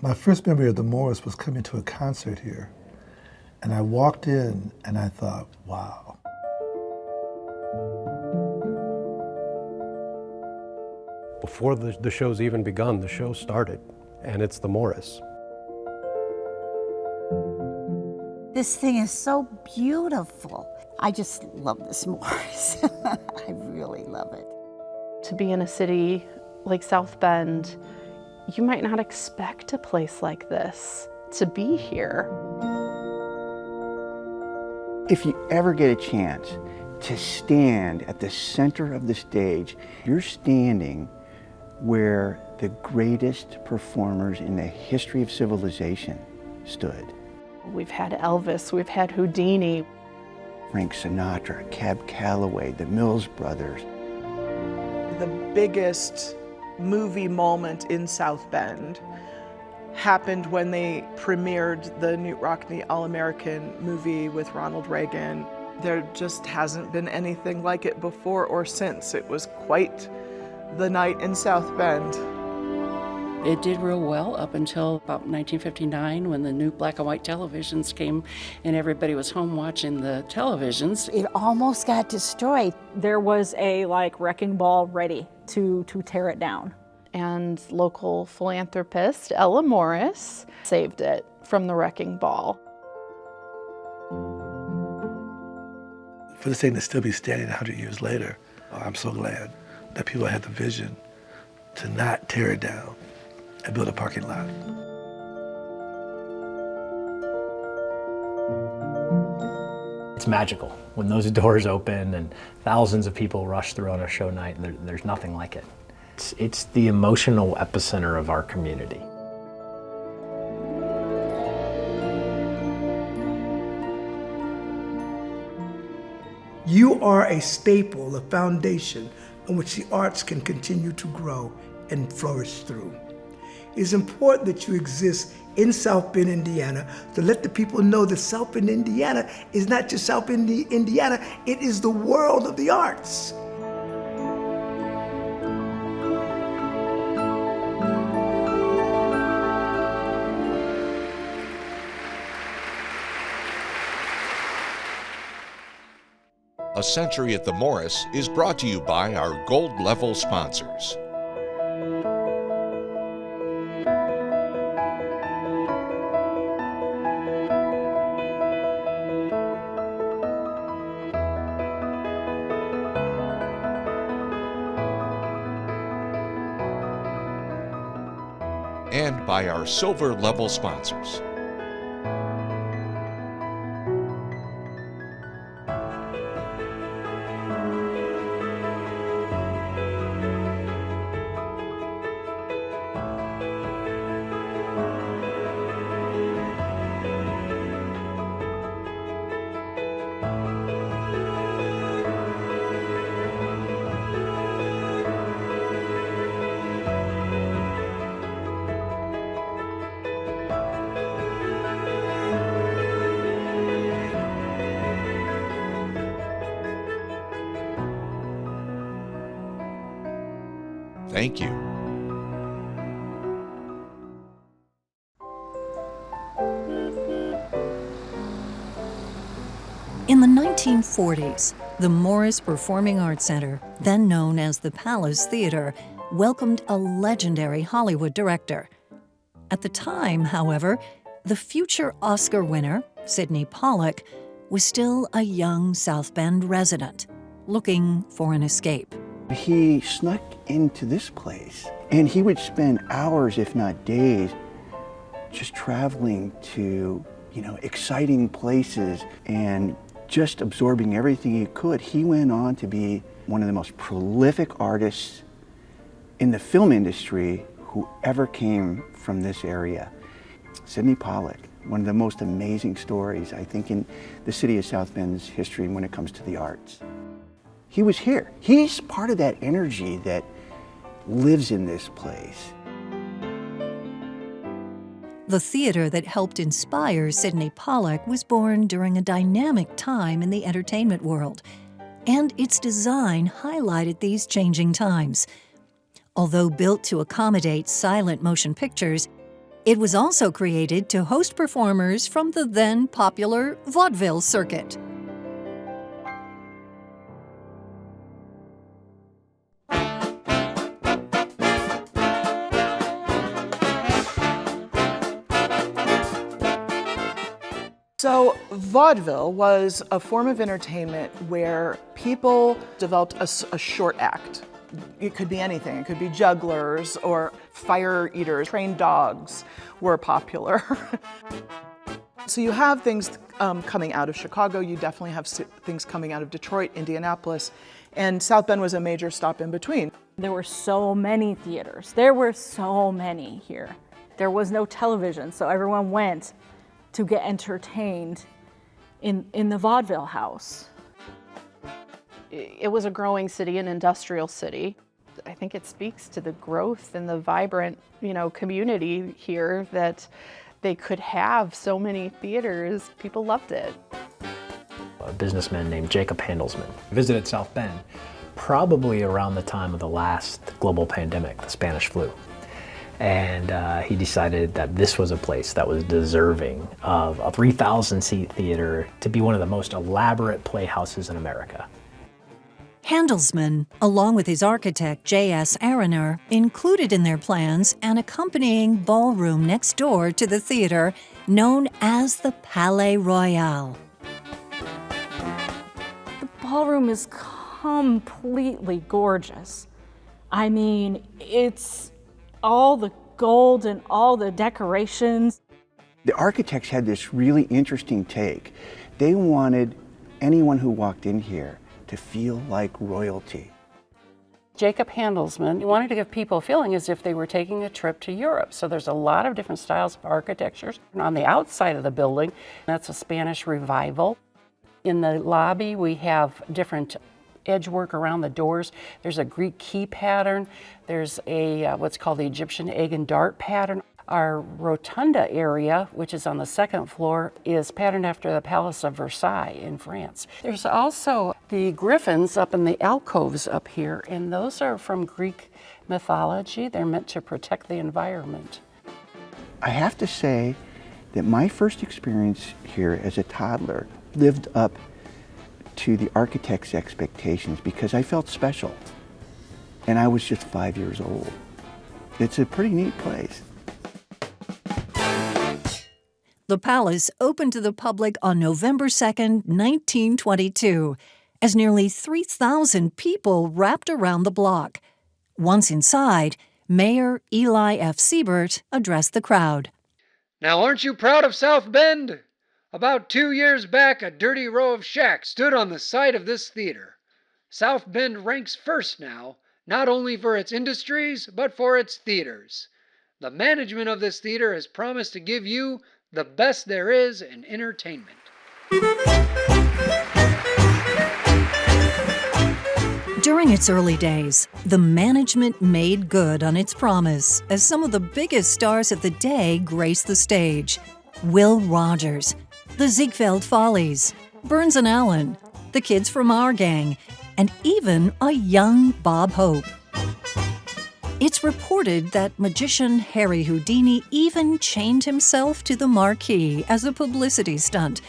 My first memory of the Morris was coming to a concert here. And I walked in and I thought, wow. Before the show's even begun, the show started, and it's the Morris. This thing is so beautiful. I just love this Morris. I really love it. To be in a city like South Bend, you might not expect a place like this to be here. If you ever get a chance to stand at the center of the stage, you're standing where the greatest performers in the history of civilization stood. We've had Elvis, we've had Houdini. Frank Sinatra, Cab Calloway, the Mills Brothers. The biggest movie moment in South Bend happened when they premiered the Knute Rockne All-American movie with Ronald Reagan. There just hasn't been anything like it before or since. It was quite the night in South Bend. It did real well up until about 1959 when the new black and white televisions came and everybody was home watching the televisions. It almost got destroyed. There was a wrecking ball ready to tear it down. And local philanthropist Ella Morris saved it from the wrecking ball. For this thing to still be standing 100 years later, I'm so glad that people had the vision to not tear it down and build a parking lot. It's magical when those doors open and thousands of people rush through on a show night. There's nothing like it. It's the emotional epicenter of our community. You are a staple, a foundation on which the arts can continue to grow and flourish through. It is important that you exist in South Bend, Indiana, to let the people know that South Bend, Indiana is not just South Bend, Indiana, it is the world of the arts. A Century at the Morris is brought to you by our gold level sponsors. And by our silver level sponsors. Thank you. In the 1940s, the Morris Performing Arts Center, then known as the Palace Theater, welcomed a legendary Hollywood director. At the time, however, the future Oscar winner, Sidney Pollack, was still a young South Bend resident, looking for an escape. He snuck into this place, and he would spend hours, if not days, just traveling to, exciting places and just absorbing everything he could. He went on to be one of the most prolific artists in the film industry who ever came from this area. Sidney Pollack, one of the most amazing stories, I think, in the city of South Bend's history when it comes to the arts. He was here. He's part of that energy that lives in this place. The theater that helped inspire Sidney Pollack was born during a dynamic time in the entertainment world, and its design highlighted these changing times. Although built to accommodate silent motion pictures, It was also created to host performers from the then popular vaudeville circuit. So vaudeville was a form of entertainment where people developed a short act. It could be anything. It could be jugglers or fire eaters. Trained dogs were popular. So you have things coming out of Chicago. You definitely have things coming out of Detroit, Indianapolis, and South Bend was a major stop in between. There were so many theaters. There were so many here. There was no television, so everyone went to get entertained in the vaudeville house. It was a growing city, an industrial city. I think it speaks to the growth and the vibrant, community here that they could have so many theaters. People loved it. A businessman named Jacob Handelsman visited South Bend probably around the time of the last global pandemic, the Spanish flu. And he decided that this was a place that was deserving of a 3,000-seat theater to be one of the most elaborate playhouses in America. Handelsman, along with his architect J.S. Aroner, included in their plans an accompanying ballroom next door to the theater known as the Palais Royal. The ballroom is completely gorgeous. I mean, it's all the gold and all the decorations. The architects had this really interesting take. They wanted anyone who walked in here to feel like royalty. Jacob Handelsman wanted to give people a feeling as if they were taking a trip to Europe. So there's a lot of different styles of architectures. On the outside of the building, that's a Spanish revival. In the lobby, we have different edge work around the doors. There's a Greek key pattern. There's a what's called the Egyptian egg and dart pattern. Our rotunda area, which is on the second floor, is patterned after the Palace of Versailles in France. There's also the griffins up in the alcoves up here, and those are from Greek mythology. They're meant to protect the environment. I have to say that my first experience here as a toddler lived up to the architect's expectations because I felt special. And I was just 5 years old. It's a pretty neat place. The palace opened to the public on November 2nd, 1922, as nearly 3,000 people wrapped around the block. Once inside, Mayor Eli F. Siebert addressed the crowd. Now, aren't you proud of South Bend? About 2 years back, a dirty row of shacks stood on the site of this theater. South Bend ranks first now, not only for its industries, but for its theaters. The management of this theater has promised to give you the best there is in entertainment. During its early days, the management made good on its promise as some of the biggest stars of the day graced the stage. Will Rogers, the Ziegfeld Follies, Burns and Allen, the Kids from Our Gang, and even a young Bob Hope. It's reported that magician Harry Houdini even chained himself to the marquee as a publicity stunt,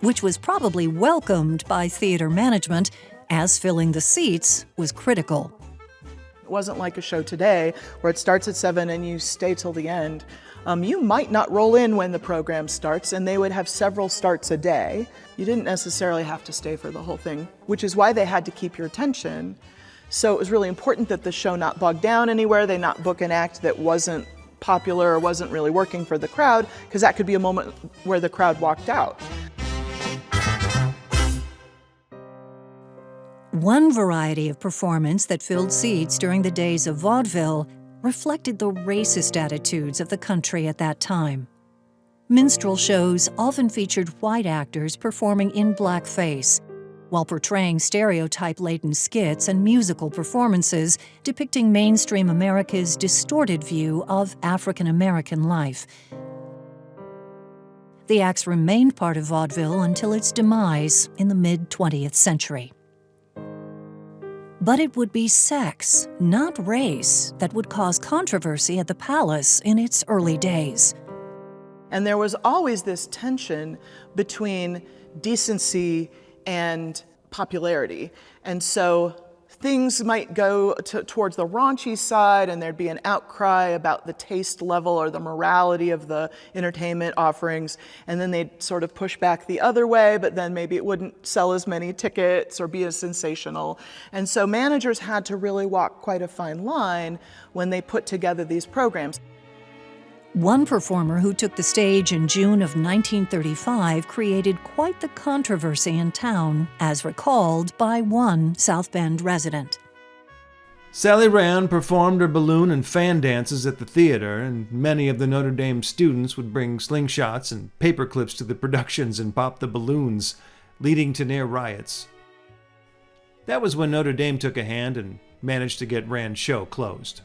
which was probably welcomed by theater management as filling the seats was critical. It wasn't like a show today where it starts at 7 and you stay till the end. You might not roll in when the program starts, and they would have several starts a day. You didn't necessarily have to stay for the whole thing, which is why they had to keep your attention. So it was really important that the show not bog down anywhere, they not book an act that wasn't popular or wasn't really working for the crowd, because that could be a moment where the crowd walked out. One variety of performance that filled seats during the days of vaudeville reflected the racist attitudes of the country at that time. Minstrel shows often featured white actors performing in blackface, while portraying stereotype-laden skits and musical performances depicting mainstream America's distorted view of African American life. The acts remained part of vaudeville until its demise in the mid-20th century. But it would be sex, not race, that would cause controversy at the palace in its early days. And there was always this tension between decency and popularity. And so things might go towards the raunchy side, and there'd be an outcry about the taste level or the morality of the entertainment offerings, and then they'd sort of push back the other way, but then maybe it wouldn't sell as many tickets or be as sensational. And so managers had to really walk quite a fine line when they put together these programs. One performer who took the stage in June of 1935 created quite the controversy in town, as recalled by one South Bend resident. Sally Rand performed her balloon and fan dances at the theater, and many of the Notre Dame students would bring slingshots and paper clips to the productions and pop the balloons, leading to near riots. That was when Notre Dame took a hand and managed to get Rand's show closed.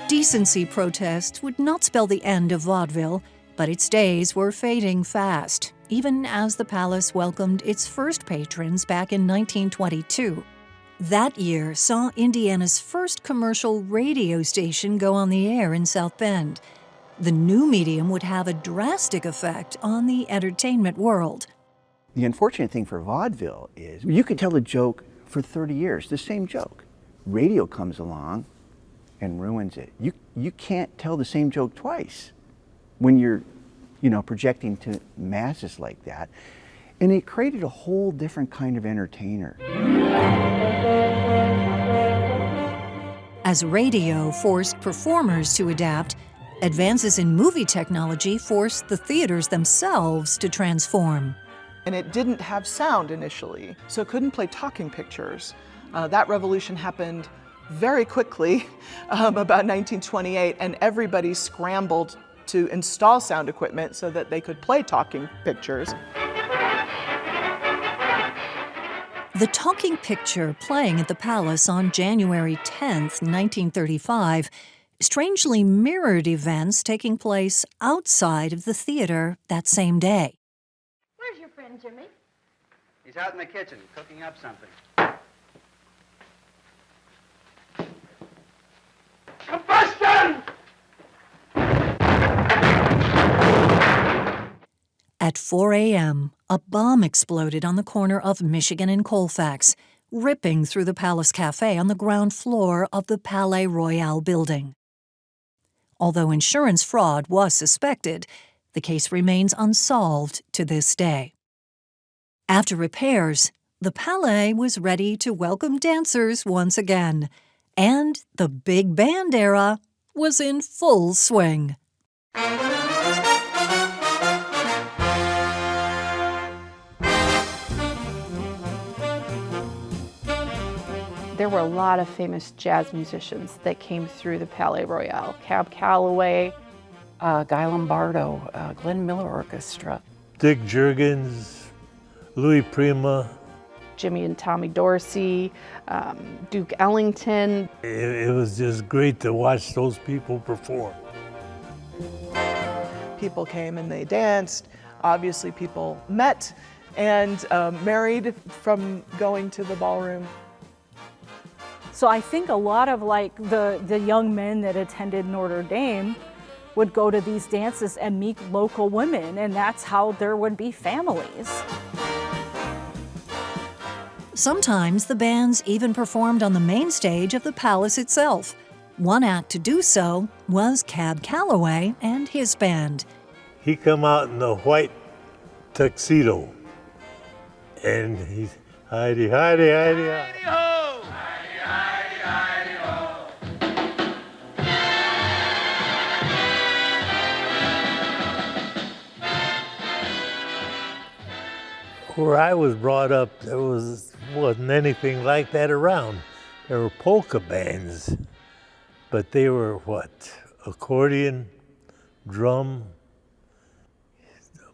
Decency protests would not spell the end of vaudeville, but its days were fading fast, even as the Palace welcomed its first patrons back in 1922. That year saw Indiana's first commercial radio station go on the air in South Bend. The new medium would have a drastic effect on the entertainment world. The unfortunate thing for vaudeville is you could tell a joke for 30 years, the same joke. Radio comes along and ruins it. You can't tell the same joke twice when you're, projecting to masses like that. And it created a whole different kind of entertainer. As radio forced performers to adapt, advances in movie technology forced the theaters themselves to transform. And it didn't have sound initially, so it couldn't play talking pictures. That revolution happened very quickly, about 1928, and everybody scrambled to install sound equipment so that they could play talking pictures. The talking picture playing at the Palace on January 10th, 1935, strangely mirrored events taking place outside of the theater that same day. Where's your friend, Jimmy? He's out in the kitchen, cooking up something. Combustion! At 4 a.m., a bomb exploded on the corner of Michigan and Colfax, ripping through the Palace Cafe on the ground floor of the Palais Royal building. Although insurance fraud was suspected, the case remains unsolved to this day. After repairs, the Palais was ready to welcome dancers once again, and the big band era was in full swing. There were a lot of famous jazz musicians that came through the Palais Royal. Cab Calloway, Guy Lombardo, Glenn Miller Orchestra. Dick Juergens, Louis Prima. Jimmy and Tommy Dorsey, Duke Ellington. It was just great to watch those people perform. People came and they danced. Obviously people met and married from going to the ballroom. So I think a lot of the young men that attended Notre Dame would go to these dances and meet local women, and that's how there would be families. Sometimes the bands even performed on the main stage of the Palace itself. One act to do so was Cab Calloway and his band. He come out in the white tuxedo, and he's Heidi, Heidi, Heidi, Heidi. Where I was brought up, there wasn't anything like that around. There were polka bands, but they were what? Accordion, drum,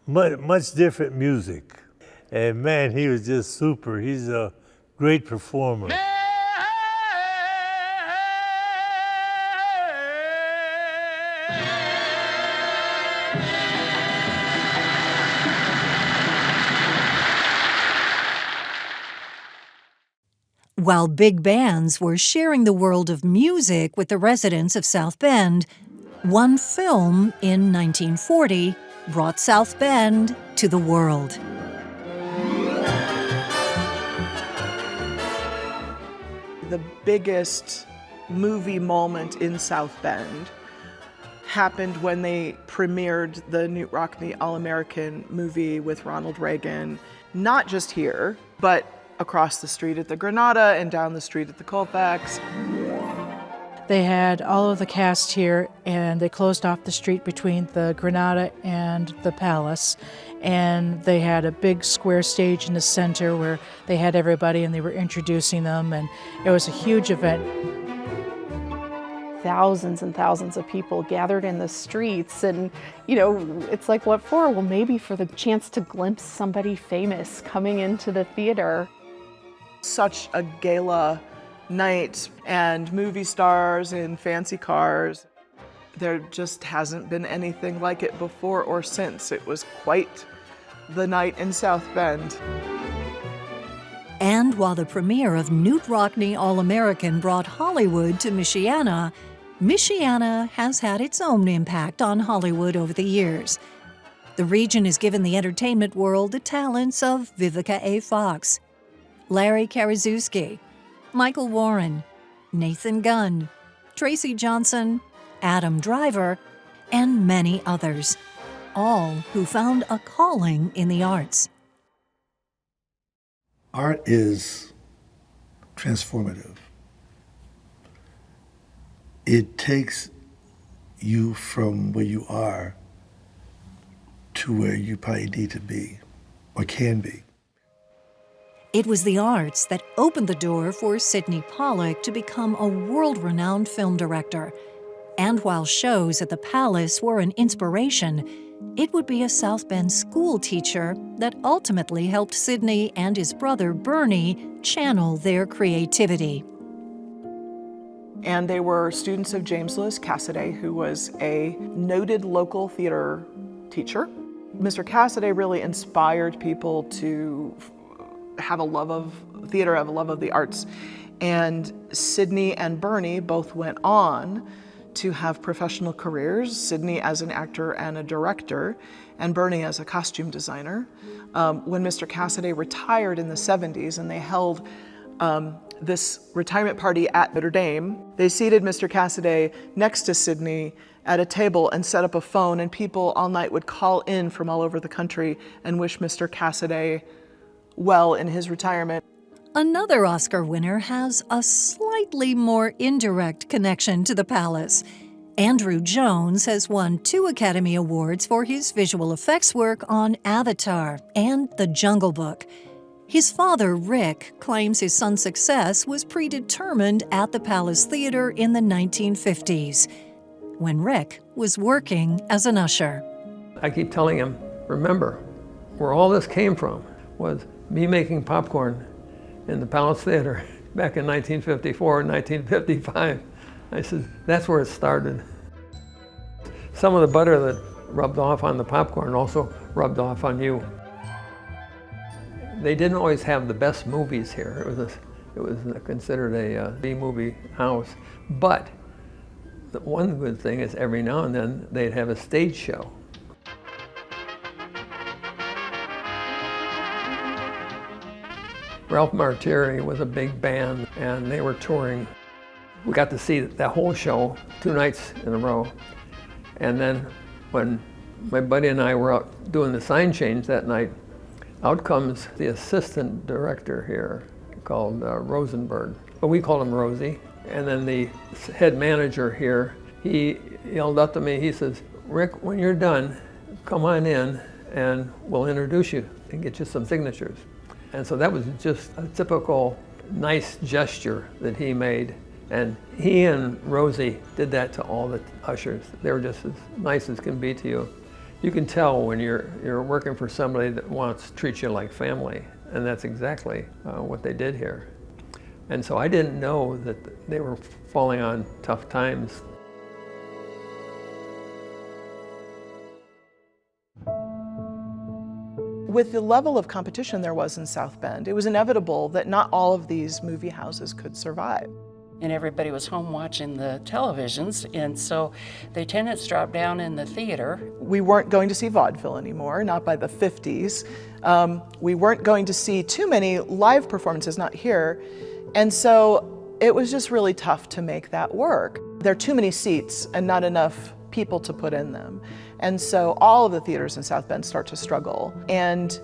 much different music. And man, he was just super. He's a great performer. While big bands were sharing the world of music with the residents of South Bend, one film in 1940 brought South Bend to the world. The biggest movie moment in South Bend happened when they premiered the Knute Rockne All-American movie with Ronald Reagan, not just here, but across the street at the Granada and down the street at the Colfax. They had all of the cast here, and they closed off the street between the Granada and the Palace, and they had a big square stage in the center where they had everybody and they were introducing them, and it was a huge event. Thousands and thousands of people gathered in the streets, and you know, it's like, what for? Well, maybe for the chance to glimpse somebody famous coming into the theater. Such a gala night, and movie stars in fancy cars. There just hasn't been anything like it before or since. It was quite the night in South Bend. And while the premiere of Knute Rockne All-American brought Hollywood to Michiana, Michiana has had its own impact on Hollywood over the years. The region has given the entertainment world the talents of Vivica A. Fox, Larry Karaszewski, Michael Warren, Nathan Gunn, Tracy Johnson, Adam Driver, and many others, all who found a calling in the arts. Art is transformative. It takes you from where you are to where you probably need to be or can be. It was the arts that opened the door for Sydney Pollack to become a world-renowned film director. And while shows at the Palace were an inspiration, it would be a South Bend school teacher that ultimately helped Sydney and his brother Bernie channel their creativity. And they were students of James Lewis Cassidy, who was a noted local theater teacher. Mr. Cassidy really inspired people to have a love of theater, have a love of the arts. And Sydney and Bernie both went on to have professional careers, Sydney as an actor and a director, and Bernie as a costume designer. When Mr. Cassidy retired in the 70s and they held this retirement party at Notre Dame, they seated Mr. Cassidy next to Sydney at a table and set up a phone, and people all night would call in from all over the country and wish Mr. Cassidy well in his retirement. Another Oscar winner has a slightly more indirect connection to the Palace. Andrew Jones has won 2 Academy Awards for his visual effects work on Avatar and The Jungle Book. His father, Rick, claims his son's success was predetermined at the Palace Theater in the 1950s, when Rick was working as an usher. I keep telling him, remember, where all this came from was me making popcorn in the Palace Theater back in 1954 and 1955. I said, that's where it started. Some of the butter that rubbed off on the popcorn also rubbed off on you. They didn't always have the best movies here. It was considered a B-movie house. But the one good thing is every now and then they'd have a stage show. Ralph Martiri was a big band and they were touring. We got to see that whole show 2 nights in a row. And then when my buddy and I were out doing the sign change that night, out comes the assistant director here called Rosenberg. But we called him Rosie. And then the head manager here, he yelled up to me, he says, Rick, when you're done, come on in and we'll introduce you and get you some signatures. And so that was just a typical nice gesture that he made. And he and Rosie did that to all the ushers. They were just as nice as can be to you. You can tell when you're working for somebody that wants to treat you like family. And that's exactly what they did here. And so I didn't know that they were falling on tough times. With the level of competition there was in South Bend, it was inevitable that not all of these movie houses could survive. And everybody was home watching the televisions, and so the attendance dropped down in the theater. We weren't going to see vaudeville anymore, not by the 50s. We weren't going to see too many live performances, not here. And so it was just really tough to make that work. There are too many seats and not enough people to put in them. And so all of the theaters in South Bend start to struggle, and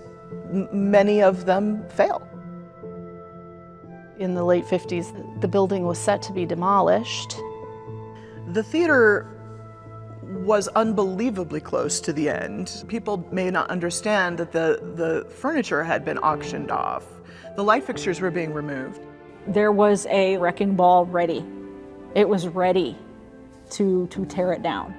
many of them fail. In the late 50s, the building was set to be demolished. The theater was unbelievably close to the end. People may not understand that the furniture had been auctioned off. The light fixtures were being removed. There was a wrecking ball ready. It was ready to tear it down.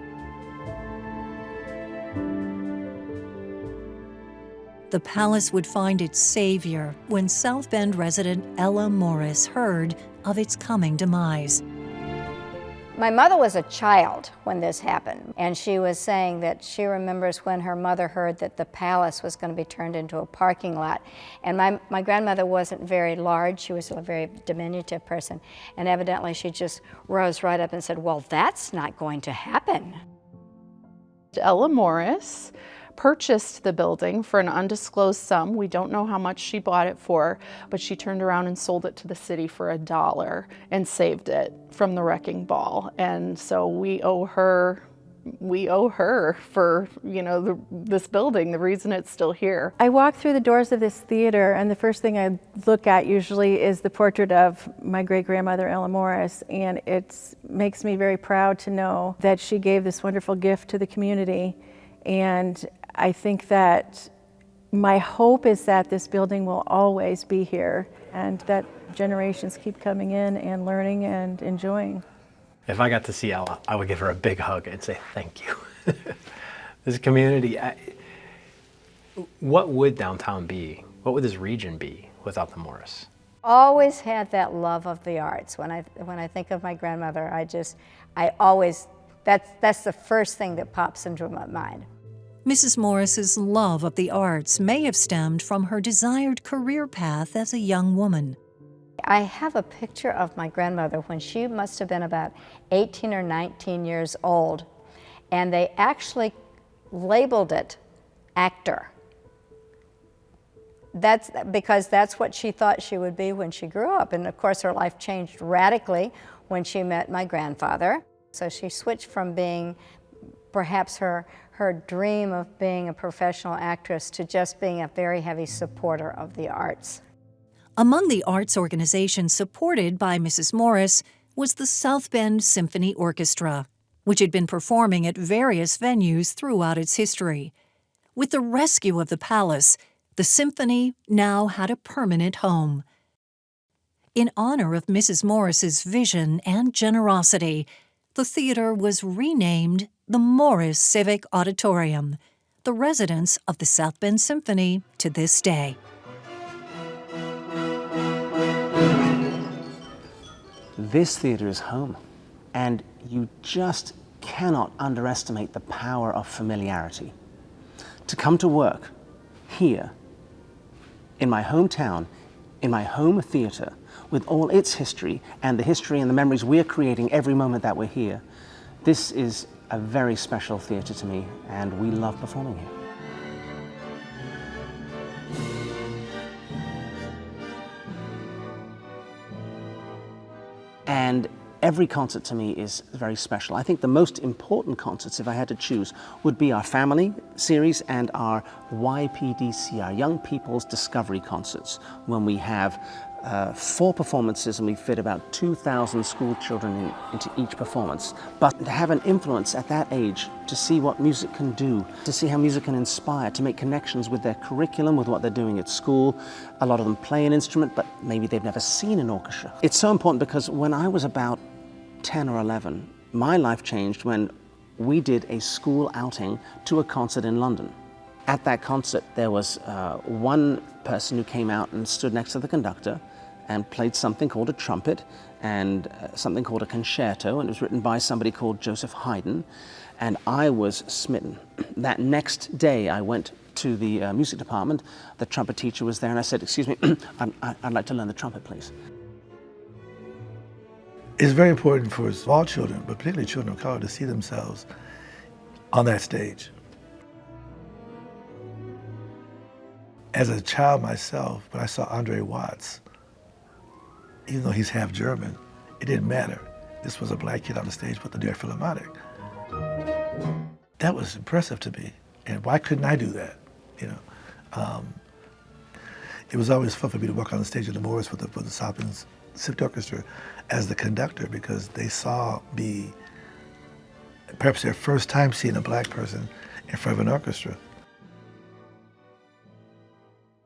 The palace would find its savior when South Bend resident Ella Morris heard of its coming demise. My mother was a child when this happened, and she was saying that she remembers when her mother heard that the palace was going to be turned into a parking lot. And my grandmother wasn't very large, she was a very diminutive person, and evidently she just rose right up and said, well, that's not going to happen. Ella Morris purchased the building for an undisclosed sum. We don't know how much she bought it for, but she turned around and sold it to the city for $1 and saved it from the wrecking ball. And so we owe her for, you know, this building, the reason it's still here. I walk through the doors of this theater, and the first thing I look at usually is the portrait of my great-grandmother Ella Morris, and it makes me very proud to know that she gave this wonderful gift to the community. And I think that my hope is that this building will always be here and that generations keep coming in and learning and enjoying. If I got to see Ella, I would give her a big hug and say thank you. This community, what would downtown be? What would this region be without the Morris? Always had that love of the arts. When I think of my grandmother, that's the first thing that pops into my mind. Mrs. Morris's love of the arts may have stemmed from her desired career path as a young woman. I have a picture of my grandmother when she must have been about 18 or 19 years old, and they actually labeled it actor. That's because that's what she thought she would be when she grew up. And of course her life changed radically when she met my grandfather. So she switched from being perhaps her dream of being a professional actress to just being a very heavy supporter of the arts. Among the arts organizations supported by Mrs. Morris was the South Bend Symphony Orchestra, which had been performing at various venues throughout its history. With the rescue of the palace, the symphony now had a permanent home. In honor of Mrs. Morris's vision and generosity, the theater was renamed the Morris Civic Auditorium, the residence of the South Bend Symphony to this day. This theater is home, and you just cannot underestimate the power of familiarity. To come to work here, in my hometown, in my home theater, with all its history and the history and the memories we're creating every moment that we're here, this is a very special theater to me, and we love performing here. And every concert to me is very special. I think the most important concerts, if I had to choose, would be our family series and our YPDC, our Young People's Discovery Concerts, when we have 4 performances and we fit about 2,000 school children into each performance. But to have an influence at that age, to see what music can do, to see how music can inspire, to make connections with their curriculum, with what they're doing at school. A lot of them play an instrument, but maybe they've never seen an orchestra. It's so important because when I was about 10 or 11, my life changed when we did a school outing to a concert in London. At that concert, there was one person who came out and stood next to the conductor and played something called a trumpet and something called a concerto, and it was written by somebody called Joseph Haydn, and I was smitten. That next day, I went to the music department. The trumpet teacher was there, and I said, "Excuse me, I'd like to learn the trumpet, please." It's very important for all children, but particularly children of color, to see themselves on that stage. As a child myself, when I saw Andre Watts, even though he's half German, it didn't matter. This was a black kid on the stage with the New York Philharmonic. That was impressive to me, and why couldn't I do that? You know, it was always fun for me to walk on the stage of the Morris with the South Bend Symphony Orchestra as the conductor, because they saw me, perhaps their first time seeing a black person in front of an orchestra.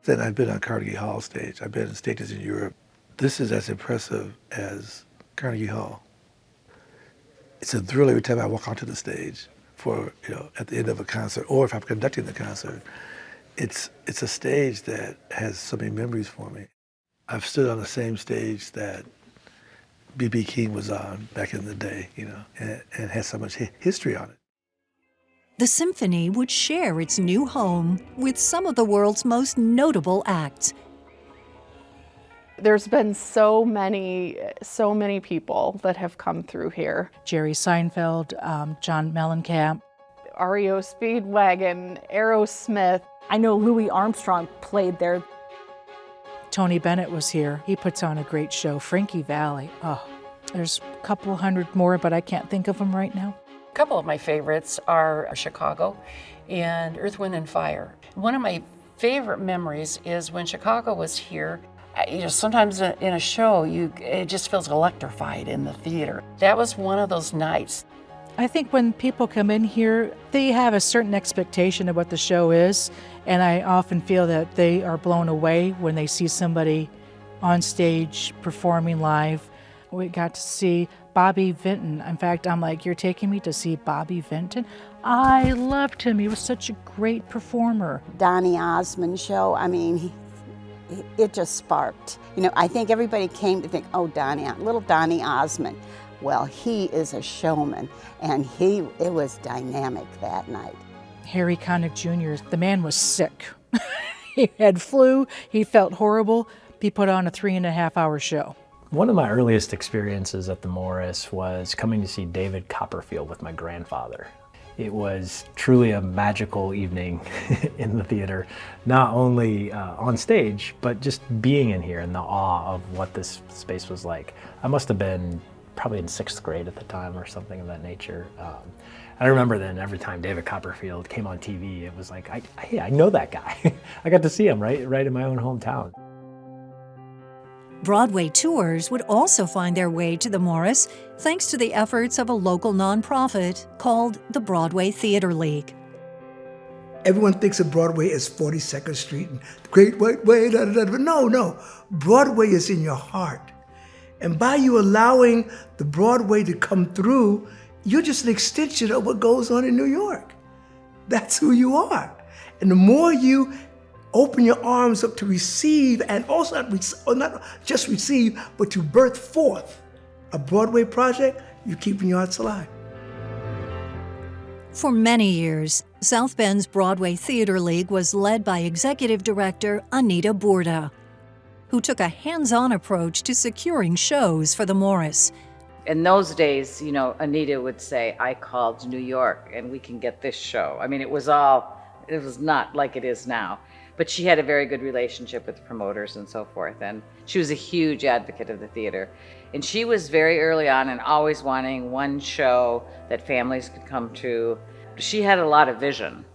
Then I've been on Carnegie Hall stage. I've been on stages in Europe. This is as impressive as Carnegie Hall. It's a thrill every time I walk onto the stage for, you know, at the end of a concert, or if I'm conducting the concert. It's a stage that has so many memories for me. I've stood on the same stage that B.B. King was on back in the day, you know, and has so much history on it. The symphony would share its new home with some of the world's most notable acts. There's been so many people that have come through here. Jerry Seinfeld, John Mellencamp, REO Speedwagon, Aerosmith. I know Louis Armstrong played there. Tony Bennett was here. He puts on a great show. Frankie Valli. Oh, there's a couple hundred more, but I can't think of them right now. A couple of my favorites are Chicago and Earth, Wind, and Fire. One of my favorite memories is when Chicago was here. You know, sometimes in a show, it just feels electrified in the theater. That was one of those nights. I think when people come in here, they have a certain expectation of what the show is, and I often feel that they are blown away when they see somebody on stage performing live. We got to see Bobby Vinton. In fact, I'm like, you're taking me to see Bobby Vinton? I loved him. He was such a great performer. Donny Osmond show, I mean, it just sparked. You know, I think everybody came to think, oh, little Donny Osmond. Well, he is a showman, and it was dynamic that night. Harry Connick Jr., the man was sick. He had flu, he felt horrible. He put on a 3.5-hour show. One of my earliest experiences at the Morris was coming to see David Copperfield with my grandfather. It was truly a magical evening in the theater, not only on stage, but just being in here and the awe of what this space was like. I must have been probably in 6th grade at the time or something of that nature. I remember then every time David Copperfield came on TV, it was like, hey, I know that guy. I got to see him right in my own hometown. Broadway tours would also find their way to the Morris thanks to the efforts of a local nonprofit called the Broadway Theater League. Everyone thinks of Broadway as 42nd Street and the Great White Way, but no. Broadway is in your heart. And by you allowing the Broadway to come through, you're just an extension of what goes on in New York. That's who you are. And the more you open your arms up to receive, and also not just receive, but to birth forth a Broadway project, you're keeping your hearts alive. For many years, South Bend's Broadway Theater League was led by Executive Director Anita Bourda, who took a hands-on approach to securing shows for the Morris. In those days, you know, Anita would say, I called New York and we can get this show. I mean, it was not like it is now. But she had a very good relationship with promoters and so forth, and she was a huge advocate of the theater. And she was very early on and always wanting one show that families could come to. She had a lot of vision.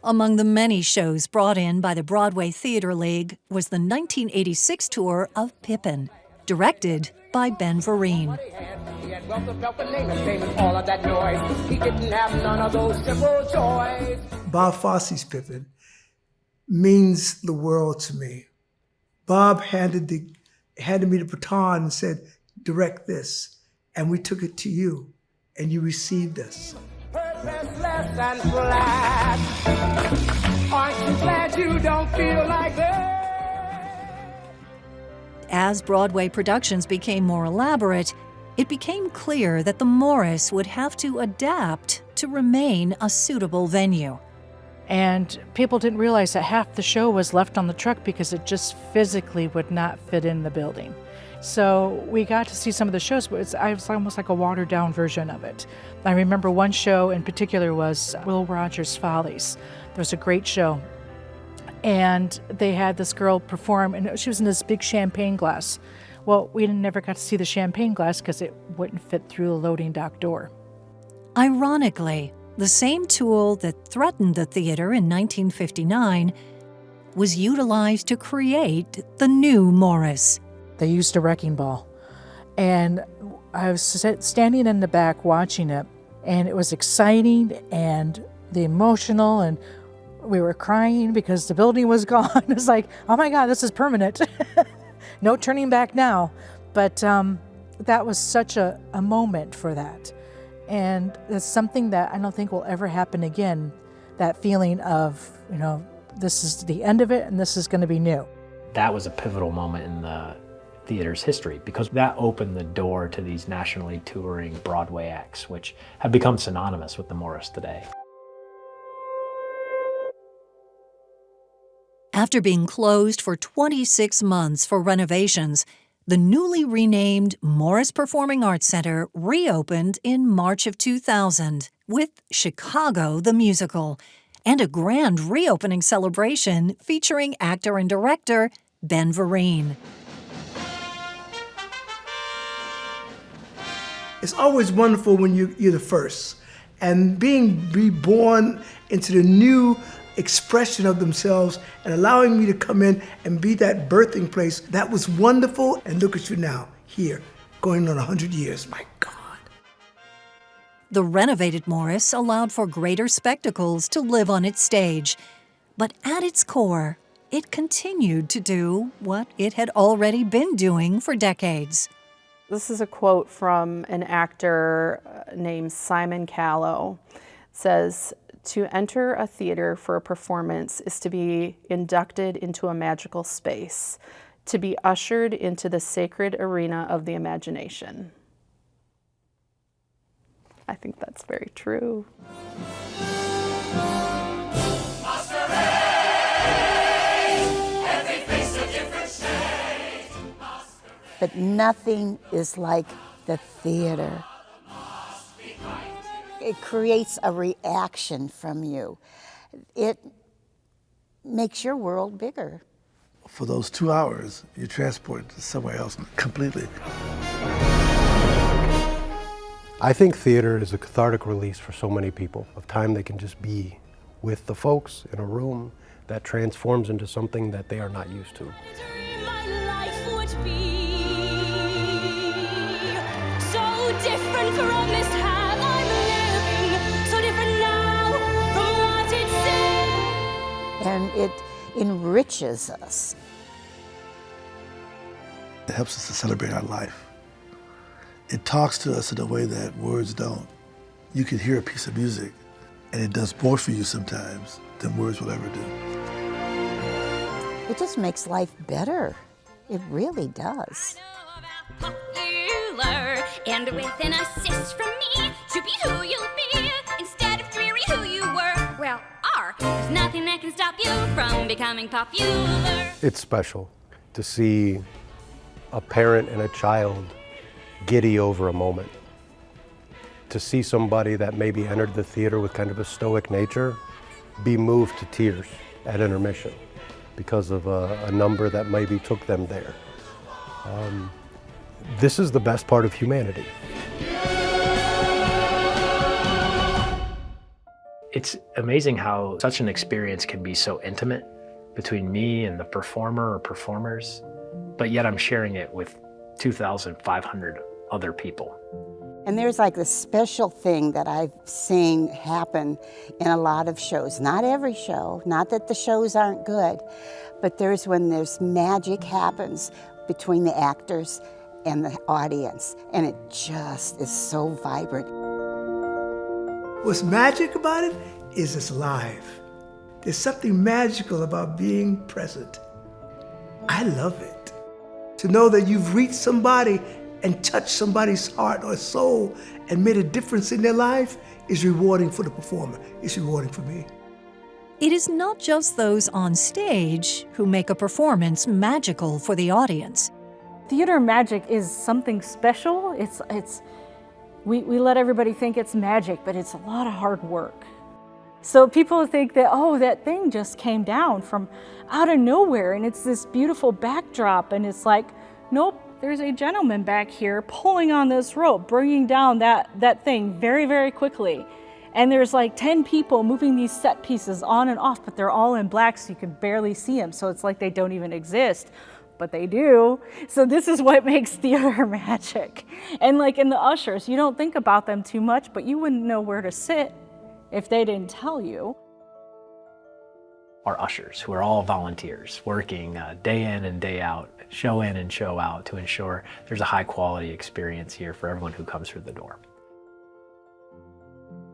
Among the many shows brought in by the Broadway Theater League was the 1986 tour of Pippin, directed by Ben Vereen. Bob Fosse's Pippin means the world to me. Bob handed me the baton and said, direct this, and we took it to you, and you received us. Purposeless and flat. Aren't you glad you don't feel like that? As Broadway productions became more elaborate, it became clear that the Morris would have to adapt to remain a suitable venue. And people didn't realize that half the show was left on the truck because it just physically would not fit in the building. So we got to see some of the shows, but it was almost like a watered down version of it. I remember one show in particular was Will Rogers' Follies. There was a great show. And they had this girl perform, and she was in this big champagne glass. Well, we never got to see the champagne glass because it wouldn't fit through the loading dock door. Ironically, the same tool that threatened the theater in 1959 was utilized to create the new Morris. They used a wrecking ball. And I was standing in the back watching it, and it was exciting and the emotional, and we were crying because the building was gone. It's like, oh my God, this is permanent. No turning back now. But that was such a moment for that. And it's something that I don't think will ever happen again, that feeling of, this is the end of it and this is going to be new. That was a pivotal moment in the theater's history because that opened the door to these nationally touring Broadway acts, which have become synonymous with the Morris today. After being closed for 26 months for renovations, the newly renamed Morris Performing Arts Center reopened in March of 2000 with Chicago the Musical and a grand reopening celebration featuring actor and director Ben Vereen. It's always wonderful when you're the first. And being reborn into the new expression of themselves and allowing me to come in and be that birthing place, that was wonderful. And look at you now, here, going on 100 years, my God. The renovated Morris allowed for greater spectacles to live on its stage. But at its core, it continued to do what it had already been doing for decades. This is a quote from an actor named Simon Callow. It says, "To enter a theater for a performance is to be inducted into a magical space, to be ushered into the sacred arena of the imagination." I think that's very true. But nothing is like the theater. It creates a reaction from you. It makes your world bigger. For those 2 hours, you're transported to somewhere else completely. I think theater is a cathartic release for so many people, of time they can just be with the folks in a room that transforms into something that they are not used to. Different from this time I'm living, so different now from what it said. And it enriches us. It helps us to celebrate our life. It talks to us in a way that words don't. You can hear a piece of music, and it does more for you sometimes than words will ever do. It just makes life better. It really does. And with an assist from me to be who you'll be instead of dreary who you were. Well, there's nothing that can stop you from becoming popular. It's special to see a parent and a child giddy over a moment. To see somebody that maybe entered the theater with kind of a stoic nature be moved to tears at intermission because of a number that maybe took them there. This is the best part of humanity. It's amazing how such an experience can be so intimate between me and the performer or performers, but yet I'm sharing it with 2,500 other people. And there's like this special thing that I've seen happen in a lot of shows. Not every show, not that the shows aren't good, but there's magic happens between the actors and the audience, and it just is so vibrant. What's magic about it is it's live. There's something magical about being present. I love it. To know that you've reached somebody and touched somebody's heart or soul and made a difference in their life is rewarding for the performer. It's rewarding for me. It is not just those on stage who make a performance magical for the audience. Theater magic is something special. We let everybody think it's magic, but it's a lot of hard work. So people think that, oh, that thing just came down from out of nowhere and it's this beautiful backdrop, and it's like, nope, there's a gentleman back here pulling on this rope, bringing down that thing very, very quickly. And there's like 10 people moving these set pieces on and off, but they're all in black so you can barely see them. So it's like they don't even exist, but they do. So this is what makes theater magic. And like in the ushers, you don't think about them too much, but you wouldn't know where to sit if they didn't tell you. Our ushers, who are all volunteers, working day in and day out, show in and show out to ensure there's a high quality experience here for everyone who comes through the door.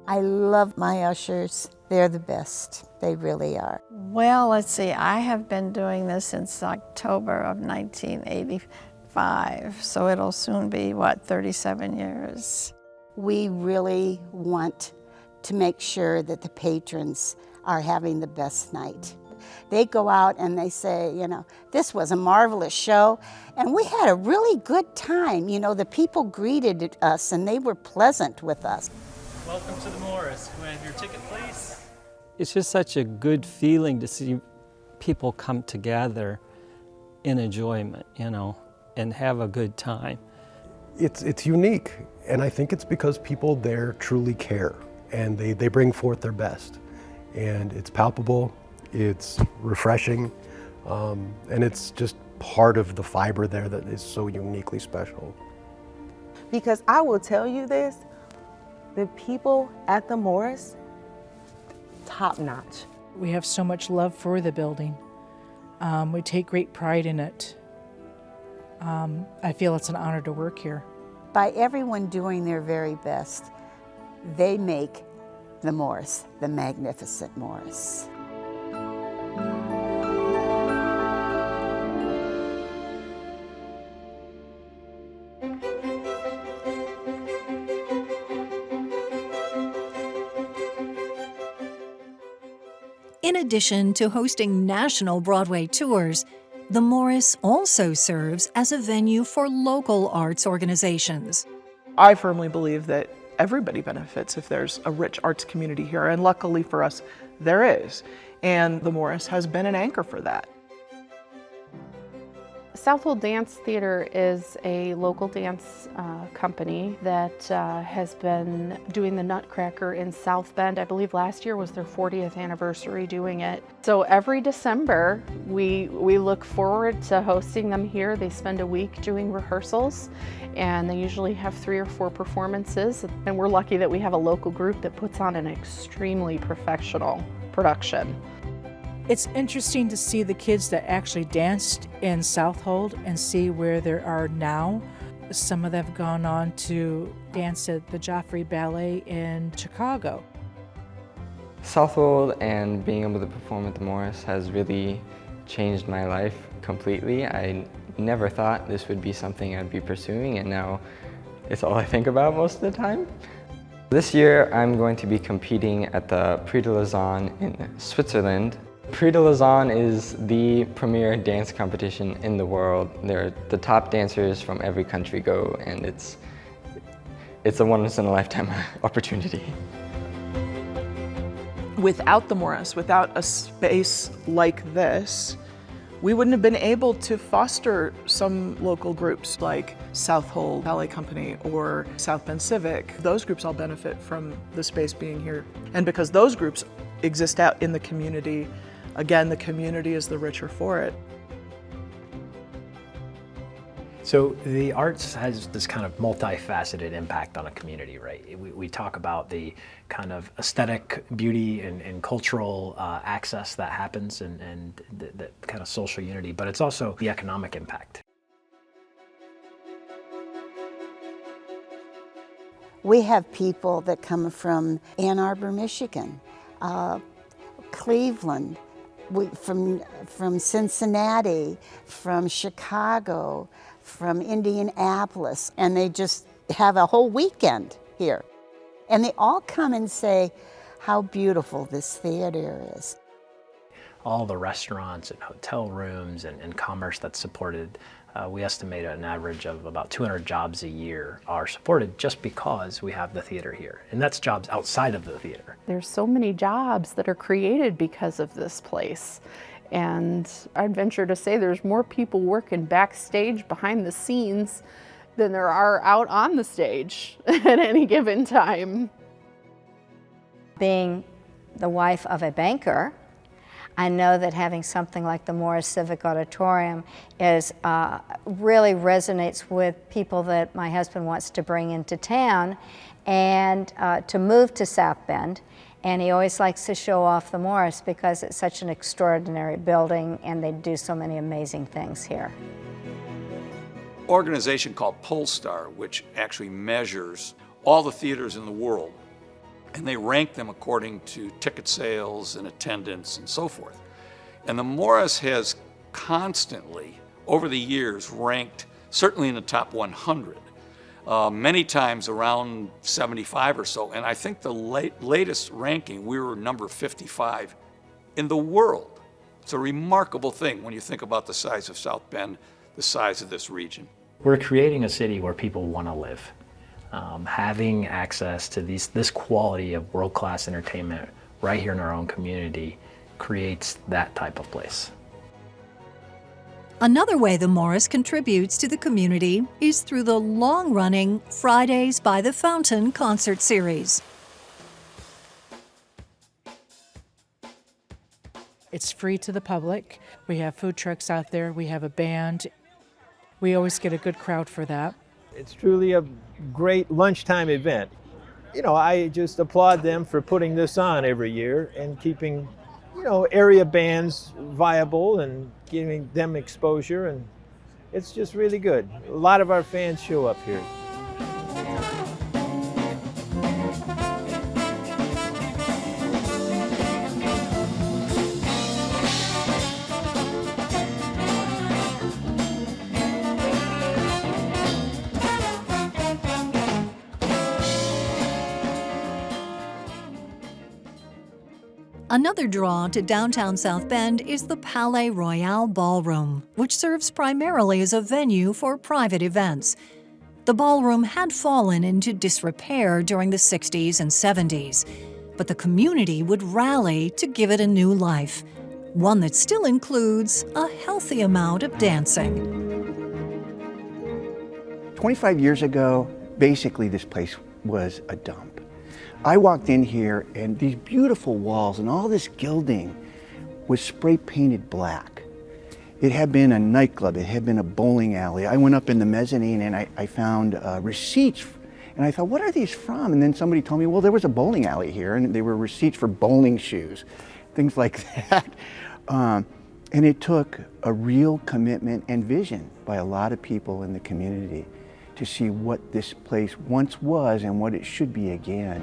I love my ushers. They're the best. They really are. Well, let's see, I have been doing this since October of 1985, so it'll soon be, 37 years. We really want to make sure that the patrons are having the best night. They go out and they say, this was a marvelous show, and we had a really good time. The people greeted us and they were pleasant with us. Welcome to the Morris. Can I have your ticket, please? It's just such a good feeling to see people come together in enjoyment, and have a good time. It's unique, and I think it's because people there truly care, and they bring forth their best. And it's palpable, it's refreshing, and it's just part of the fiber there that is so uniquely special. Because I will tell you this, the people at the Morris, top notch. We have so much love for the building. We take great pride in it. I feel it's an honor to work here. By everyone doing their very best, they make the Morris, the magnificent Morris. In addition to hosting national Broadway tours, the Morris also serves as a venue for local arts organizations. I firmly believe that everybody benefits if there's a rich arts community here, and luckily for us, there is. And the Morris has been an anchor for that. Southold Dance Theater is a local dance company that has been doing the Nutcracker in South Bend. I believe last year was their 40th anniversary doing it. So every December, we look forward to hosting them here. They spend a week doing rehearsals, and they usually have 3 or 4 performances. And we're lucky that we have a local group that puts on an extremely professional production. It's interesting to see the kids that actually danced in Southold and see where they are now. Some of them have gone on to dance at the Joffrey Ballet in Chicago. Southold and being able to perform at the Morris has really changed my life completely. I never thought this would be something I'd be pursuing, and now it's all I think about most of the time. This year I'm going to be competing at the Prix de Lausanne in Switzerland. Prix de Lausanne is the premier dance competition in the world. The top dancers from every country go, and it's a once-in-a-lifetime opportunity. Without the Morris, without a space like this, we wouldn't have been able to foster some local groups like Southold Ballet Company or South Bend Civic. Those groups all benefit from the space being here. And because those groups exist out in the community, again, the community is the richer for it. So the arts has this kind of multifaceted impact on a community, right? We talk about the kind of aesthetic beauty and cultural access that happens and the kind of social unity, but it's also the economic impact. We have people that come from Ann Arbor, Michigan, Cleveland, from Cincinnati, from Chicago, from Indianapolis, and they just have a whole weekend here. And they all come and say how beautiful this theater is. all the restaurants and hotel rooms and commerce that's supported, we estimate an average of about 200 jobs a year are supported just because we have the theater here. And that's jobs outside of the theater. There's so many jobs that are created because of this place. And I'd venture to say there's more people working backstage behind the scenes than there are out on the stage at any given time. Being the wife of a banker, I know that having something like the Morris Civic Auditorium is really resonates with people that my husband wants to bring into town and to move to South Bend. And he always likes to show off the Morris because it's such an extraordinary building and they do so many amazing things here. Organization called Polestar, which actually measures all the theaters in the world, and they rank them according to ticket sales and attendance and so forth. And the Morris has constantly, over the years, ranked certainly in the top 100, many times around 75 or so. And I think the latest ranking, we were number 55 in the world. It's a remarkable thing when you think about the size of South Bend, the size of this region. We're creating a city where people want to live. Having access to this quality of world-class entertainment right here in our own community creates that type of place. Another way the Morris contributes to the community is through the long-running Fridays by the Fountain concert series. It's free to the public. We have food trucks out there. We have a band. We always get a good crowd for that. It's truly a great lunchtime event. You know, I just applaud them for putting this on every year and keeping, you know, area bands viable and giving them exposure, and it's just really good. A lot of our fans show up here. Another draw to downtown South Bend is the Palais Royale Ballroom, which serves primarily as a venue for private events. The ballroom had fallen into disrepair during the 60s and 70s, but the community would rally to give it a new life, one that still includes a healthy amount of dancing. 25 years ago, basically this place was a dump. I walked in here and these beautiful walls and all this gilding was spray painted black. It had been a nightclub, it had been a bowling alley. I went up in the mezzanine and I found receipts, and I thought, what are these from? And then somebody told me, well, there was a bowling alley here and they were receipts for bowling shoes, things like that. And it took a real commitment and vision by a lot of people in the community to see what this place once was and what it should be again.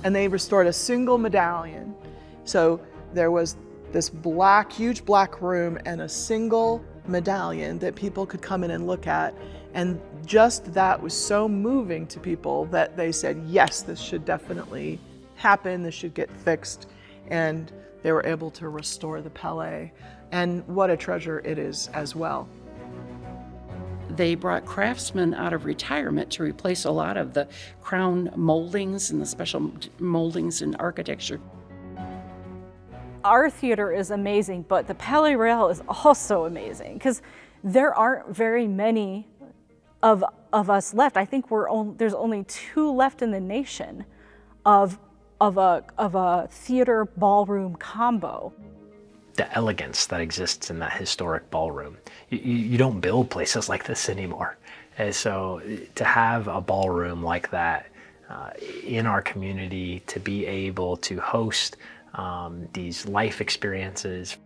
And they restored a single medallion. So there was this black, huge black room and a single medallion that people could come in and look at. And just that was so moving to people that they said, yes, this should definitely happen, this should get fixed. And they were able to restore the Palais. And what a treasure it is as well. They brought craftsmen out of retirement to replace a lot of the crown moldings and the special moldings in architecture. Our theater is amazing, but the Palais Royale is also amazing because there aren't very many of us left. I think there's only 2 left in the nation of a theater ballroom combo. The elegance that exists in that historic ballroom. You don't build places like this anymore. And so to have a ballroom like that in our community, to be able to host these life experiences.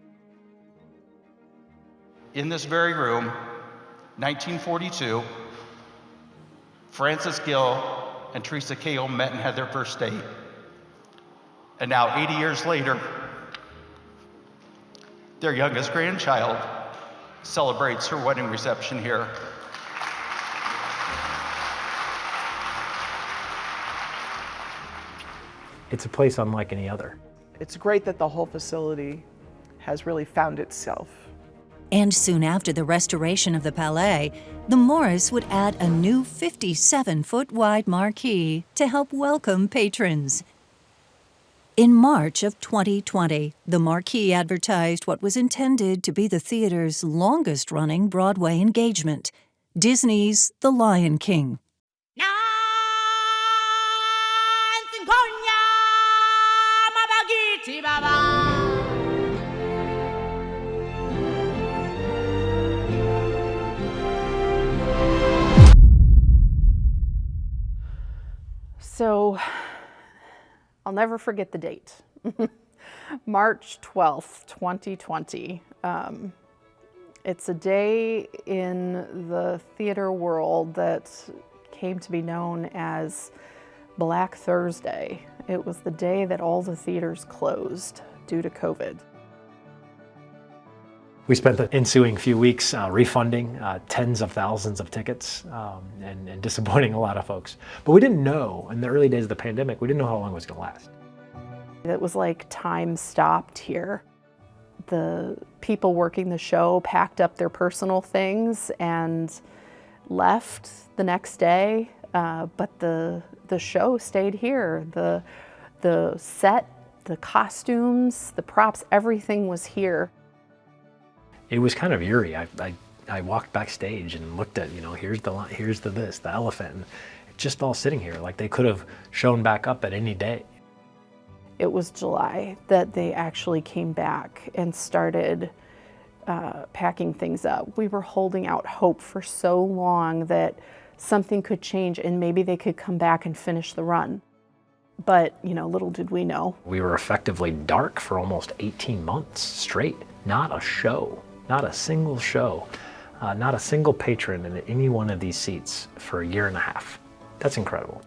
In this very room, 1942, Francis Gill and Teresa Cahill met and had their first date. And now 80 years later, their youngest grandchild celebrates her wedding reception here. It's a place unlike any other. It's great that the whole facility has really found itself. And soon after the restoration of the Palais, the Morris would add a new 57-foot wide marquee to help welcome patrons. In March of 2020, the marquee advertised what was intended to be the theater's longest-running Broadway engagement, Disney's The Lion King. So, I'll never forget the date. March 12th, 2020. It's a day in the theater world that came to be known as Black Thursday. It was the day that all the theaters closed due to COVID. We spent the ensuing few weeks refunding tens of thousands of tickets and disappointing a lot of folks. But we didn't know, in the early days of the pandemic, we didn't know how long it was going to last. It was like time stopped here. The people working the show packed up their personal things and left the next day, but the show stayed here. The set, the costumes, the props, everything was here. It was kind of eerie. I walked backstage and looked at, here's the elephant, and it's just all sitting here. Like they could have shown back up at any day. It was July that they actually came back and started packing things up. We were holding out hope for so long that something could change and maybe they could come back and finish the run. But, little did we know. We were effectively dark for almost 18 months straight. Not a show, not a single show, not a single patron in any one of these seats for a year and a half. That's incredible.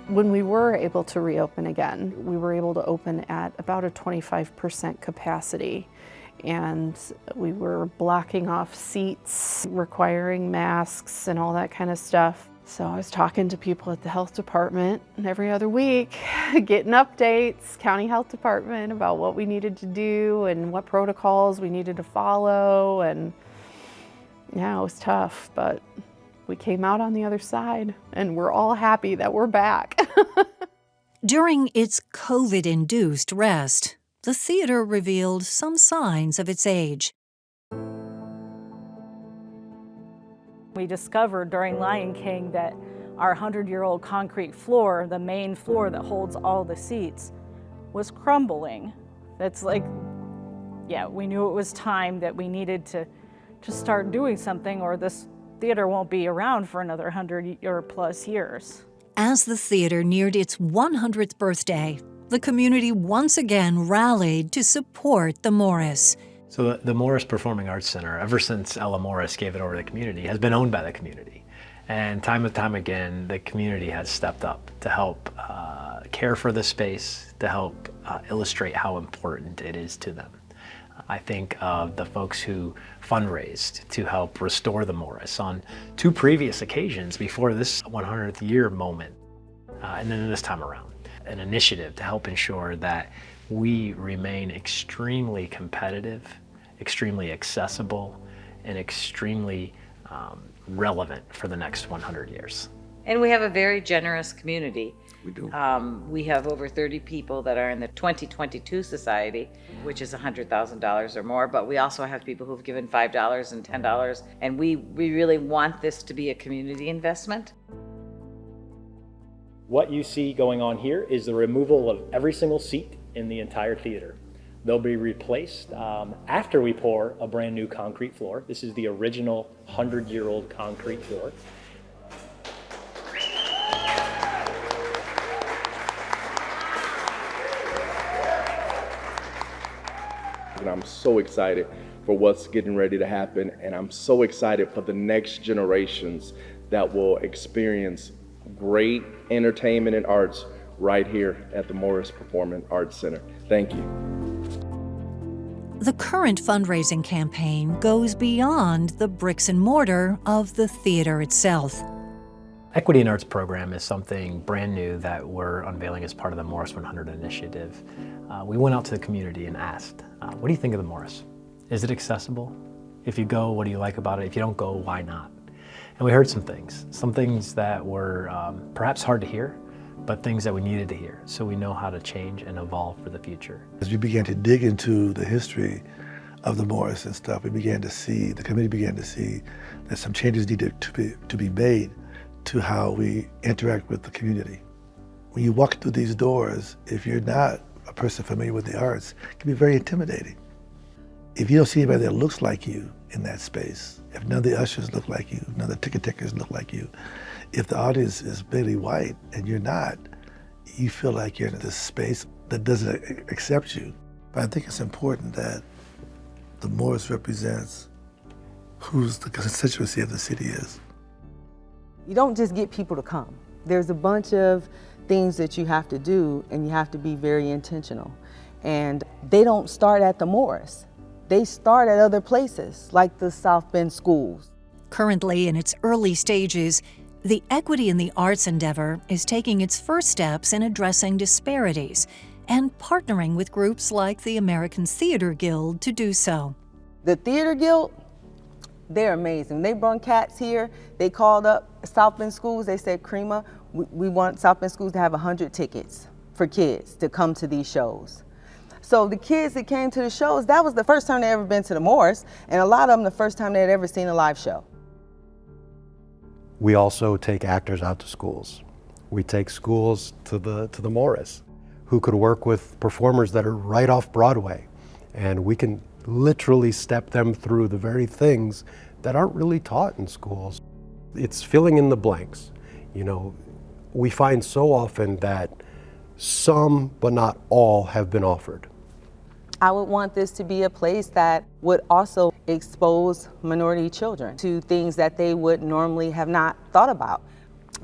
When we were able to reopen again, we were able to open at about a 25% capacity. And we were blocking off seats, requiring masks and all that kind of stuff. So I was talking to people at the health department every other week, getting updates, county health department, about what we needed to do and what protocols we needed to follow. And yeah, it was tough, but we came out on the other side and we're all happy that we're back. During its COVID-induced rest, the theater revealed some signs of its age. We discovered during Lion King that our 100-year-old concrete floor, the main floor that holds all the seats, was crumbling. That's like, yeah, we knew it was time that we needed to start doing something, or this theater won't be around for another 100 or plus years. As the theater neared its 100th birthday, the community once again rallied to support the Morris. So the Morris Performing Arts Center, ever since Ella Morris gave it over to the community, has been owned by the community. And time and time again, the community has stepped up to help care for the space, to help illustrate how important it is to them. I think of the folks who fundraised to help restore the Morris on 2 previous occasions before this 100th year moment, and then this time around. An initiative to help ensure that we remain extremely competitive, extremely accessible, and extremely relevant for the next 100 years. And we have a very generous community. We do. We have over 30 people that are in the 2022 Society, which is $100,000 or more, but we also have people who've given $5 and $10, and we really want this to be a community investment. What you see going on here is the removal of every single seat in the entire theater. They'll be replaced after we pour a brand new concrete floor. This is the original 100-year-old concrete floor. And I'm so excited for what's getting ready to happen, and I'm so excited for the next generations that will experience great entertainment and arts right here at the Morris Performing Arts Center. Thank you. The current fundraising campaign goes beyond the bricks and mortar of the theater itself. Equity in Arts program is something brand new that we're unveiling as part of the Morris 100 initiative. We went out to the community and asked, what do you think of the Morris? Is it accessible? If you go, what do you like about it? If you don't go, why not? And we heard some things that were perhaps hard to hear, but things that we needed to hear, so we know how to change and evolve for the future. As we began to dig into the history of the Morris and stuff, we began to see, the committee began to see that some changes needed to be made to how we interact with the community. When you walk through these doors, if you're not a person familiar with the arts, it can be very intimidating. If you don't see anybody that looks like you in that space, if none of the ushers look like you, none of the ticket takers look like you, if the audience is mainly white and you're not, you feel like you're in this space that doesn't accept you. But I think it's important that the Morris represents who's the constituency of the city is. You don't just get people to come. There's a bunch of things that you have to do, and you have to be very intentional. And they don't start at the Morris. They start at other places, like the South Bend schools. Currently in its early stages, the Equity in the Arts endeavor is taking its first steps in addressing disparities and partnering with groups like the American Theater Guild to do so. The Theater Guild, they're amazing. They brought cats here. They called up South Bend schools. They said, Crema, we want South Bend schools to have 100 tickets for kids to come to these shows. So the kids that came to the shows, that was the first time they ever been to the Morris, and a lot of them the first time they had ever seen a live show. We also take actors out to schools. We take schools to the Morris, who could work with performers that are right off Broadway, and we can literally step them through the very things that aren't really taught in schools. It's filling in the blanks. You know, we find so often that some, but not all, have been offered. I would want this to be a place that would also expose minority children to things that they would normally have not thought about.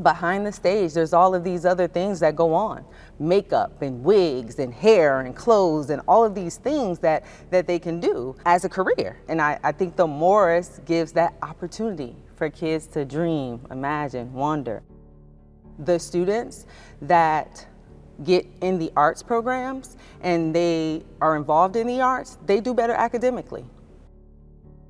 Behind the stage, there's all of these other things that go on. Makeup and wigs and hair and clothes and all of these things that they can do as a career. And I think the Morris gives that opportunity for kids to dream, imagine, wonder. The students that get in the arts programs and they are involved in the arts, they do better academically.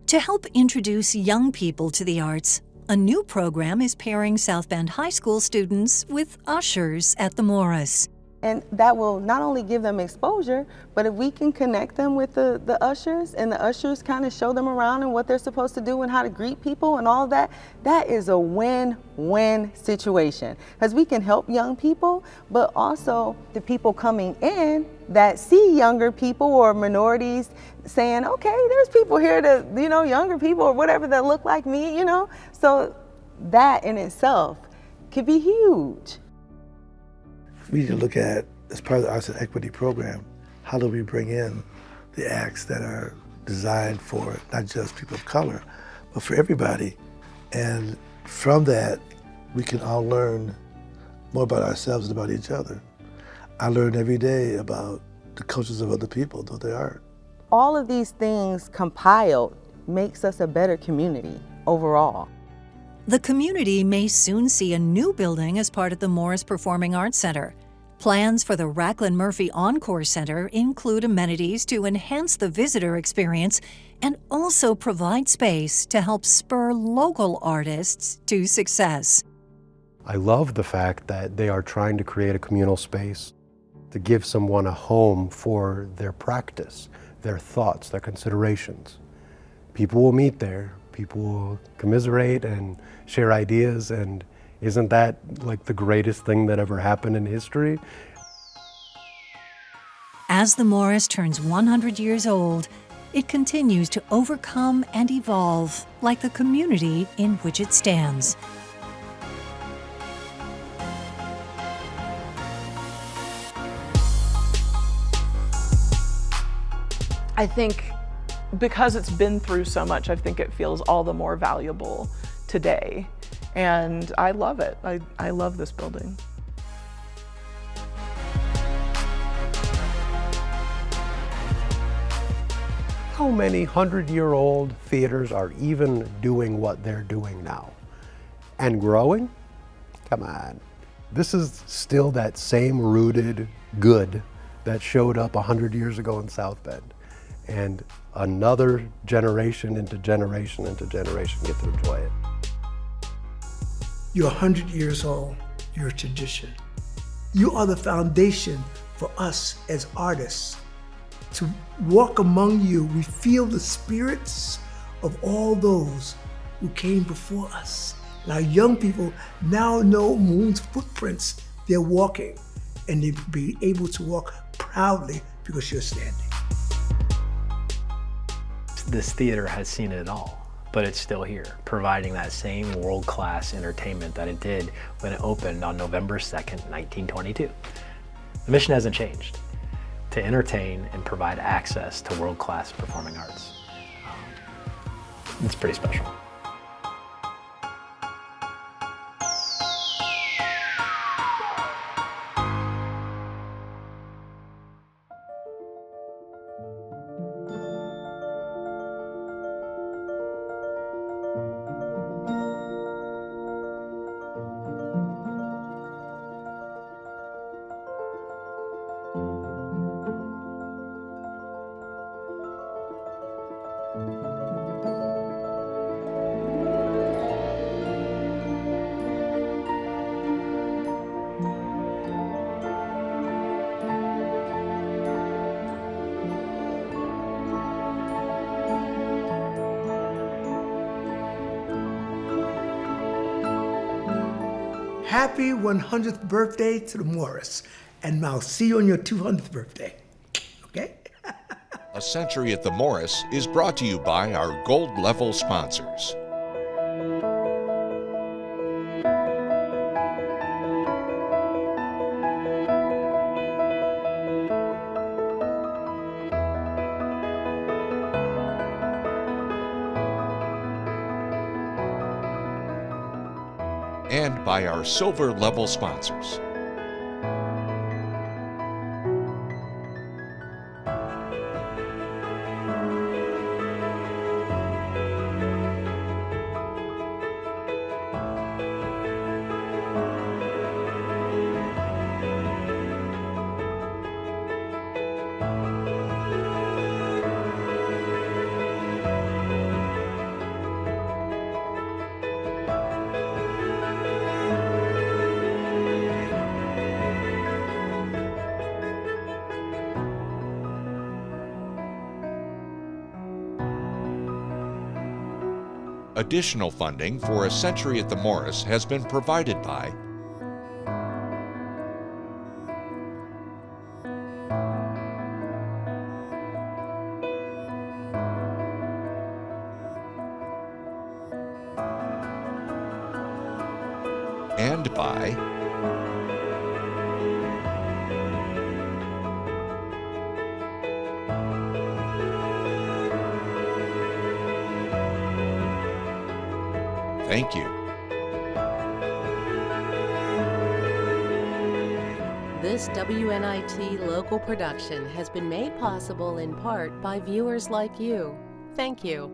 To help introduce young people to the arts, a new program is pairing South Bend High School students with ushers at the Morris. And that will not only give them exposure, but if we can connect them with the ushers, and the ushers kind of show them around and what they're supposed to do and how to greet people and all of that, that is a win-win situation. Because we can help young people, but also the people coming in that see younger people or minorities saying, okay, there's people here that, you know, younger people or whatever that look like me, you know? So that in itself could be huge. We need to look at, as part of the Arts and Equity program, how do we bring in the acts that are designed for not just people of color, but for everybody. And from that, we can all learn more about ourselves and about each other. I learn every day about the cultures of other people, though they aren't. All of these things compiled makes us a better community overall. The community may soon see a new building as part of the Morris Performing Arts Center. Plans for the Racklin Murphy Encore Center include amenities to enhance the visitor experience and also provide space to help spur local artists to success. I love the fact that they are trying to create a communal space to give someone a home for their practice, their thoughts, their considerations. People will meet there, people will commiserate and share ideas, and isn't that like the greatest thing that ever happened in history? As the Morris turns 100 years old, it continues to overcome and evolve like the community in which it stands. I think because it's been through so much, I think it feels all the more valuable today. And I love it. I love this building. How many 100-year-old theaters are even doing what they're doing now? And growing? Come on. This is still that same rooted good that showed up 100 years ago in South Bend. And another generation into generation into generation get to enjoy it. You're 100 years old. You're a tradition. You are the foundation for us as artists. To walk among you, we feel the spirits of all those who came before us. And our young people now know Moon's footprints. They're walking, and they'll be able to walk proudly because you're standing. This theater has seen it all, but it's still here, providing that same world-class entertainment that it did when it opened on November 2nd, 1922. The mission hasn't changed: to entertain and provide access to world-class performing arts. It's pretty special. Happy 100th birthday to the Morris, and I'll see you on your 200th birthday, okay? A Century at the Morris is brought to you by our gold level sponsors. And by our silver level sponsors. Additional funding for A Century at the Morris has been provided by and by Thank you. This WNIT local production has been made possible in part by viewers like you. Thank you.